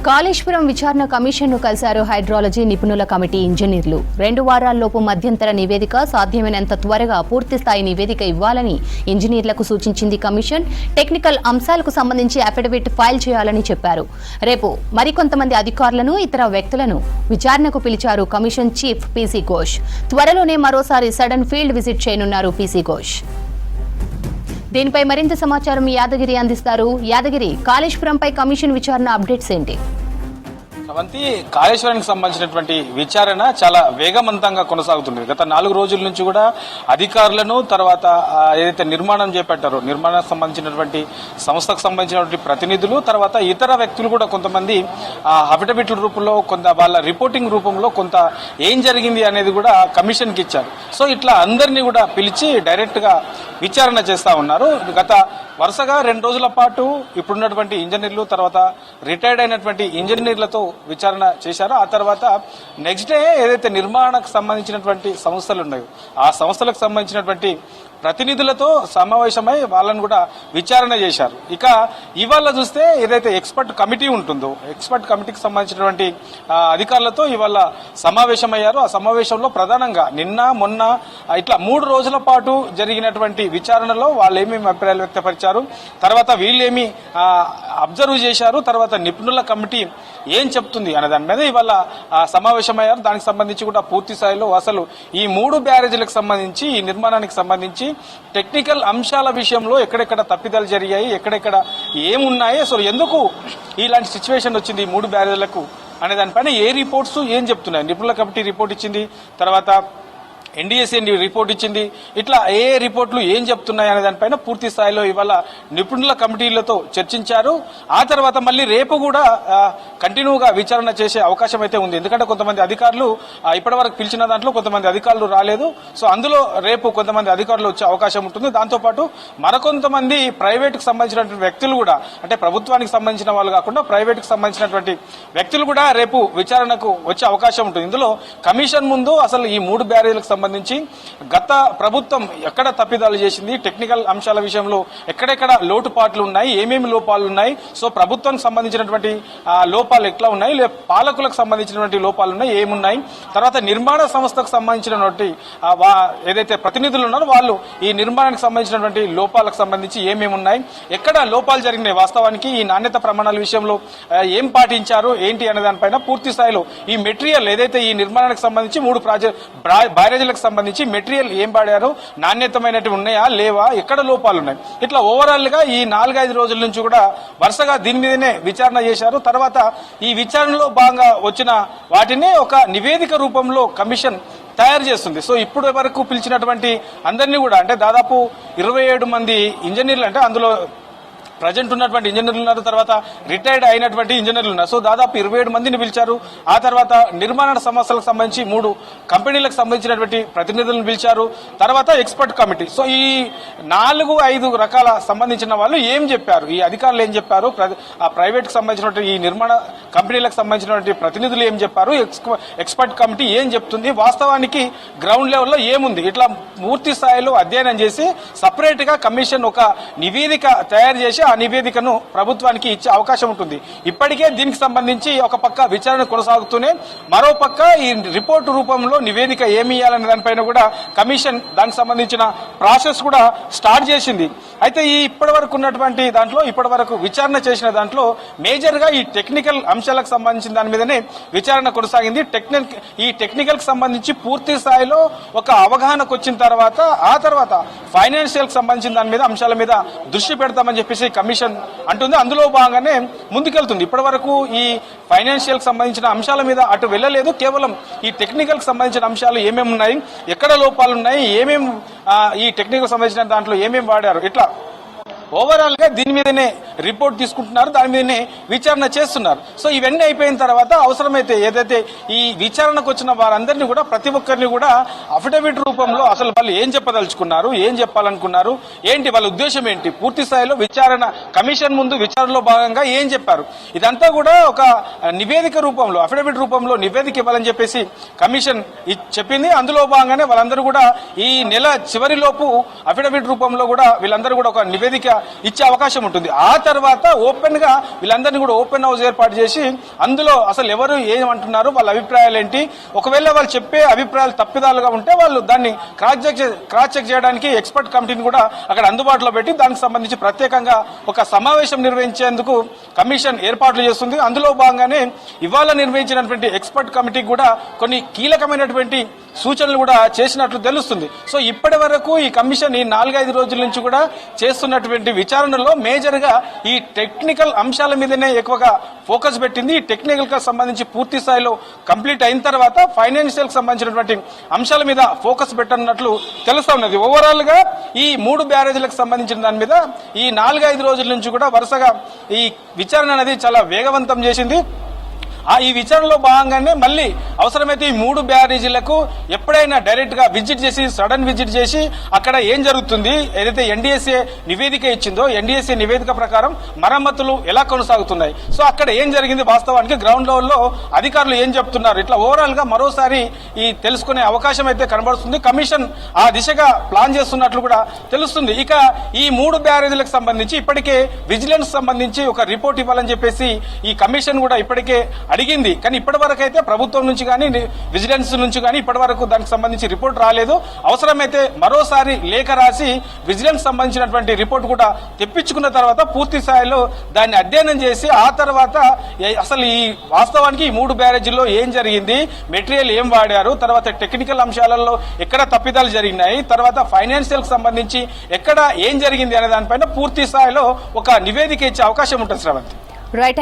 కాళేశ్వరం విచారణ కమిషన్ను కలిశారు హైడ్రాలజీ నిపుణుల కమిటీ ఇంజనీర్లు. 2 వారాల్లోపు మధ్యంతర నివేదిక, సాధ్యమైనంత త్వరగా పూర్తిస్థాయి నివేదిక ఇవ్వాలని ఇంజనీర్లకు సూచించింది కమిషన్. టెక్నికల్ అంశాలకు సంబంధించి అఫిడవిట్ ఫైల్ చేయాలని చెప్పారు. రేపు మరికొంతమంది అధికారులను, ఇతర వ్యక్తులను విచారణకు పిలిచారు కమిషన్ చీఫ్ పీసీ ఘోష్. త్వరలోనే మరోసారి సడన్ ఫీల్డ్ విజిట్ చేయనున్నారు పీసీ ఘోష్. దీనిపై మరింత సమాచారం యాదగిరి అందిస్తారు. యాదగిరి, కాళేశ్వరంపై కమిషన్ విచారణ అప్డేట్స్ ఏంటి? అవంతి, కాళేశ్వరానికి సంబంధించినటువంటి విచారణ చాలా వేగవంతంగా కొనసాగుతుంది. గత 4 రోజుల నుంచి కూడా అధికారులను, తర్వాత ఏదైతే నిర్మాణం చేపట్టారో నిర్మాణానికి సంబంధించినటువంటి సంస్థకు సంబంధించినటువంటి ప్రతినిధులు, తర్వాత ఇతర వ్యక్తులు కూడా కొంతమంది అఫిడవిట్ల రూపంలో, కొంత వాళ్ళ రిపోర్టింగ్ రూపంలో కొంత ఏం జరిగింది అనేది కూడా కమిషన్కి ఇచ్చారు. సో ఇట్లా అందరినీ కూడా పిలిచి డైరెక్ట్ గా విచారణ చేస్తా ఉన్నారు. గత వరుసగా 2 రోజుల పాటు ఇప్పుడున్నటువంటి ఇంజనీర్లు, తర్వాత రిటైర్డ్ అయినటువంటి ఇంజనీర్లతో విచారణ చేశారు. ఆ తర్వాత నెక్స్ట్ డే ఏదైతే నిర్మాణకు సంబంధించినటువంటి సంస్థలు ఉన్నాయో ఆ సంస్థలకు సంబంధించినటువంటి ప్రతినిధులతో సమావేశమై వాళ్ళను కూడా విచారణ చేశారు. ఇక ఇవాళ చూస్తే ఏదైతే ఎక్స్పర్ట్ కమిటీ ఉంటుందో ఎక్స్పర్ట్ కమిటీకి సంబంధించినటువంటి అధికారులతో ఇవాళ సమావేశమయ్యారు. ఆ సమావేశంలో ప్రధానంగా నిన్న మొన్న ఇట్లా 3 రోజుల పాటు జరిగినటువంటి విచారణలో వాళ్ళు ఏమేమి అభిప్రాయాలు వ్యక్తపరిచారు, తర్వాత వీళ్ళేమి అబ్జర్వ్ చేశారు, తర్వాత నిపుణుల కమిటీ ఏం చెప్తుంది అనే దాని మీద ఇవాళ సమావేశమయ్యారు. దానికి సంబంధించి కూడా పూర్తి స్థాయిలో అసలు ఈ 3 బ్యారేజీలకు సంబంధించి, ఈ నిర్మాణానికి సంబంధించి టెక్నికల్ అంశాల విషయంలో ఎక్కడెక్కడ తప్పిదాలు జరిగాయి, ఎక్కడెక్కడ ఏమున్నాయి, అసలు ఎందుకు ఇలాంటి సిచ్యువేషన్ వచ్చింది ఈ 3 బ్యారేజీలకు అనే దానిపైన ఏ రిపోర్ట్స్ ఏం చెప్తున్నాయి. నిపుణుల కమిటీ రిపోర్ట్ ఇచ్చింది, తర్వాత ఎన్డీఎస్ఏ రిపోర్ట్ ఇచ్చింది. ఇట్లా ఏ రిపోర్ట్లు ఏం చెప్తున్నాయి అనే దానిపైన పూర్తి స్థాయిలో ఇవాళ నిపుణుల కమిటీలతో చర్చించారు. ఆ తర్వాత మళ్ళీ రేపు కూడా కంటిన్యూగా విచారణ చేసే అవకాశం అయితే ఉంది. ఎందుకంటే కొంతమంది అధికారులు ఇప్పటివరకు పిలిచిన దాంట్లో కొంతమంది అధికారులు రాలేదు. సో అందులో రేపు కొంతమంది అధికారులు వచ్చే అవకాశం ఉంటుంది. దాంతోపాటు మరికొంతమంది ప్రైవేట్కి సంబంధించినటువంటి వ్యక్తులు కూడా, అంటే ప్రభుత్వానికి సంబంధించిన వాళ్ళు కాకుండా ప్రైవేట్కి సంబంధించినటువంటి వ్యక్తులు కూడా రేపు విచారణకు వచ్చే అవకాశం ఉంటుంది. ఇందులో కమిషన్ ముందు అసలు ఈ 3 బ్యారేజీలకు సంబంధించి గత ప్రభుత్వం ఎక్కడ తప్పిదాలు చేసింది, టెక్నికల్ అంశాల విషయంలో ఎక్కడెక్కడ లోటుపాట్లు ఉన్నాయి, ఏమేమి లోపాలు ఉన్నాయి, సో ప్రభుత్వానికి సంబంధించినటువంటి లోపాలు ఎట్లా ఉన్నాయి, పాలకులకు సంబంధించినటువంటి లోపాలు ఉన్నాయి, ఏమున్నాయి, తర్వాత నిర్మాణ సంస్థకు సంబంధించినటువంటి ఏదైతే ప్రతినిధులు ఉన్నారో వాళ్ళు ఈ నిర్మాణానికి సంబంధించినటువంటి లోపాలకు సంబంధించి ఏమేమి ఉన్నాయి, ఎక్కడ లోపాలు జరిగినాయి, వాస్తవానికి ఈ నాణ్యత ప్రమాణాల విషయంలో ఏం పాటించారు ఏంటి అనే దానిపైన పూర్తి స్థాయిలో ఈ మెటీరియల్ ఏదైతే ఈ నిర్మాణానికి సంబంధించి 3 బ్యారేజీలకు సంబంధించి మెటీరియల్ ఏం వాడారు, నాణ్యతమైనవి ఉన్నాయా లేవా, ఎక్కడ లోపాలు ఉన్నాయి, ఇట్లా ఓవరాల్ గా ఈ 4-5 రోజుల నుంచి కూడా వరుసగా దీని మీదనే విచారణ చేశారు. తర్వాత ఈ విచారణలో భాగంగా వచ్చిన వాటిని ఒక నివేదిక రూపంలో కమిషన్ తయారు చేస్తుంది. సో ఇప్పుడు వరకు పిలిచినటువంటి అందరినీ కూడా, అంటే దాదాపు 27 మంది ఇంజనీర్లు, అంటే అందులో ప్రజెంట్ ఉన్నటువంటి ఇంజనీర్లు ఉన్నారు, తర్వాత రిటైర్డ్ అయినటువంటి ఇంజనీర్లు ఉన్నారు. సో దాదాపు 27 మందిని పిలిచారు. ఆ తర్వాత నిర్మాణ సమస్యలకు సంబంధించి 3 కంపెనీలకు సంబంధించినటువంటి ప్రతినిధులను పిలిచారు. తర్వాత ఎక్స్పర్ట్ కమిటీ. సో ఈ 4-5 రకాల సంబంధించిన వాళ్ళు ఏం చెప్పారు, ఈ అధికారులు ఏం చెప్పారు, ప్రైవేట్ కి సంబంధించినటువంటి ఈ నిర్మాణ కంపెనీలకు సంబంధించినటువంటి ప్రతినిధులు ఏం చెప్పారు, ఎక్స్పర్ట్ కమిటీ ఏం చెప్తుంది, వాస్తవానికి గ్రౌండ్ లెవెల్లో ఏముంది, ఇట్లా పూర్తి స్థాయిలో అధ్యయనం చేసి సపరేట్ గా కమిషన్ ఒక నివేదిక తయారు చేసి ఆ నివేదికను ప్రభుత్వానికి ఇచ్చే అవకాశం ఉంటుంది. ఇప్పటికే దీనికి సంబంధించి ఒక పక్క విచారణ కొనసాగుతూనే మరో పక్క ఈ రిపోర్టు రూపంలో నివేదిక ఏమి ఇవ్వాలనే దానిపైన కూడా కమిషన్ దానికి సంబంధించిన ప్రాసెస్ కూడా స్టార్ట్ చేసింది. అయితే ఈ ఇప్పటి వరకు ఉన్నటువంటి దాంట్లో, ఇప్పటి వరకు విచారణ చేసిన దాంట్లో మేజర్ గా ఈ టెక్నికల్ అంశాలకు సంబంధించిన దాని మీదనే విచారణ కొనసాగింది. ఈ టెక్నికల్ కి సంబంధించి పూర్తి స్థాయిలో ఒక అవగాహనకు వచ్చిన తర్వాత ఆ తర్వాత ఫైనాన్షియల్ కి సంబంధించిన దాని మీద అంశాల మీద దృష్టి పెడతామని చెప్పేసి కమిషన్ అంటుంది. అందులో భాగంగానే ముందుకెళ్తుంది. ఇప్పటి వరకు ఈ ఫైనాన్షియల్ కి సంబంధించిన అంశాల మీద అటు వెళ్ళలేదు. కేవలం ఈ టెక్నికల్ కి సంబంధించిన అంశాలు ఏమేమి ఉన్నాయి, ఎక్కడ లోపాలు ఉన్నాయి, ఏమేమి ఈ టెక్నికల్ సంబంధించిన దాంట్లో ఏమేమి వాడారు, ఇట్లా ఓవరాల్ గా దీని మీదనే రిపోర్ట్ తీసుకుంటున్నారు, దాని మీదనే విచారణ చేస్తున్నారు. సో ఇవన్నీ అయిపోయిన తర్వాత అవసరమైతే ఏదైతే ఈ విచారణకు వచ్చిన వారందరినీ కూడా, ప్రతి ఒక్కరిని కూడా అఫిడవిట్ రూపంలో అసలు వాళ్ళు ఏం చెప్పదలుచుకున్నారు, ఏం చెప్పాలనుకున్నారు, ఏంటి వాళ్ళ ఉద్దేశం ఏంటి, పూర్తి స్థాయిలో విచారణ కమిషన్ ముందు విచారణలో భాగంగా ఏం చెప్పారు, ఇదంతా కూడా ఒక నివేదిక రూపంలో, అఫిడవిట్ రూపంలో నివేదిక ఇవ్వాలని చెప్పేసి కమిషన్ చెప్పింది. అందులో భాగంగానే వాళ్ళందరూ కూడా ఈ నెల చివరిలోపు అఫిడవిట్ రూపంలో కూడా వీళ్ళందరూ కూడా ఒక నివేదిక ఇచ్చే అవకాశం ఉంటుంది. ఆ తర్వాత ఓపెన్ గా వీళ్ళందరినీ కూడా ఓపెన్ హౌస్ ఏర్పాటు చేసి అందులో అసలు ఎవరు ఏమంటున్నారు, వాళ్ళ అభిప్రాయాలు ఏంటి, ఒకవేళ వాళ్ళు చెప్పే అభిప్రాయాలు తప్పిదాలుగా ఉంటే వాళ్ళు దాన్ని క్రాస్ చెక్ చేయడానికి ఎక్స్పర్ట్ కమిటీని కూడా అక్కడ అందుబాటులో పెట్టి దానికి సంబంధించి ప్రత్యేకంగా ఒక సమావేశం నిర్వహించేందుకు కమిషన్ ఏర్పాట్లు చేస్తుంది. అందులో భాగంగానే ఇవాళ నిర్వహించినటువంటి ఎక్స్పర్ట్ కమిటీకి కూడా కొన్ని కీలకమైనటువంటి సూచనలు కూడా చేసినట్లు తెలుస్తుంది. సో ఇప్పటి వరకు ఈ కమిషన్ ఈ 4-5 రోజుల నుంచి కూడా చేస్తున్నటువంటి విచారణలో మేజర్ గా ఈ టెక్నికల్ అంశాల మీదనే ఎక్కువగా ఫోకస్ పెట్టింది. ఈ టెక్నికల్ గా సంబంధించి పూర్తి స్థాయిలో కంప్లీట్ అయిన తర్వాత ఫైనాన్షియల్ కి సంబంధించినటువంటి అంశాల మీద ఫోకస్ పెట్టనున్నట్లు తెలుస్తా ఉన్నది. ఓవరాల్ గా ఈ 3 బ్యారేజీలకు సంబంధించిన దాని మీద ఈ 4-5 రోజుల నుంచి కూడా వరుసగా ఈ విచారణ అనేది చాలా వేగవంతం చేసింది. ఈ విచారణలో భాగంగానే మళ్ళీ అవసరమైతే ఈ 3 బ్యారేజీలకు ఎప్పుడైనా డైరెక్ట్ గా విజిట్ చేసి సడన్ విజిట్ చేసి అక్కడ ఏం జరుగుతుంది, ఏదైతే ఎన్డీఎస్ఏ నివేదిక ఇచ్చిందో ఎన్డీఎస్ఏ నివేదిక ప్రకారం మరమ్మతులు ఎలా కొనసాగుతున్నాయి, సో అక్కడ ఏం జరిగింది వాస్తవానికి గ్రౌండ్ లెవెల్లో అధికారులు ఏం చెప్తున్నారు, ఇట్లా ఓవరాల్ గా మరోసారి ఈ తెలుసుకునే అవకాశం అయితే కనబడుతుంది. కమిషన్ ఆ దిశగా ప్లాన్ చేస్తున్నట్లు కూడా తెలుస్తుంది. ఇక ఈ 3 బ్యారేజీలకు సంబంధించి ఇప్పటికే విజిలెన్స్ సంబంధించి ఒక రిపోర్ట్ ఇవ్వాలని చెప్పేసి ఈ కమిషన్ కూడా ఇప్పటికే అడిగింది. కానీ ఇప్పటి వరకు అయితే ప్రభుత్వం నుంచి కానీ విజిలెన్స్ నుంచి కానీ ఇప్పటి వరకు దానికి సంబంధించి రిపోర్ట్ రాలేదు. అవసరమైతే మరోసారి లేఖ రాసి విజిలెన్స్ సంబంధించినటువంటి రిపోర్ట్ కూడా తెప్పించుకున్న తర్వాత పూర్తి స్థాయిలో దాన్ని అధ్యయనం చేసి ఆ తర్వాత అసలు ఈ వాస్తవానికి ఈ 3 బ్యారేజీల్లో ఏం జరిగింది, మెటీరియల్ ఏం వాడారు, తర్వాత టెక్నికల్ అంశాలలో ఎక్కడ తప్పిదాలు జరిగినాయి, తర్వాత ఫైనాన్షియల్ కి సంబంధించి ఎక్కడ ఏం జరిగింది అనే దానిపైన పూర్తి స్థాయిలో ఒక నివేదిక ఇచ్చే అవకాశం ఉంటుంది. శ్రవంతి. రైట్.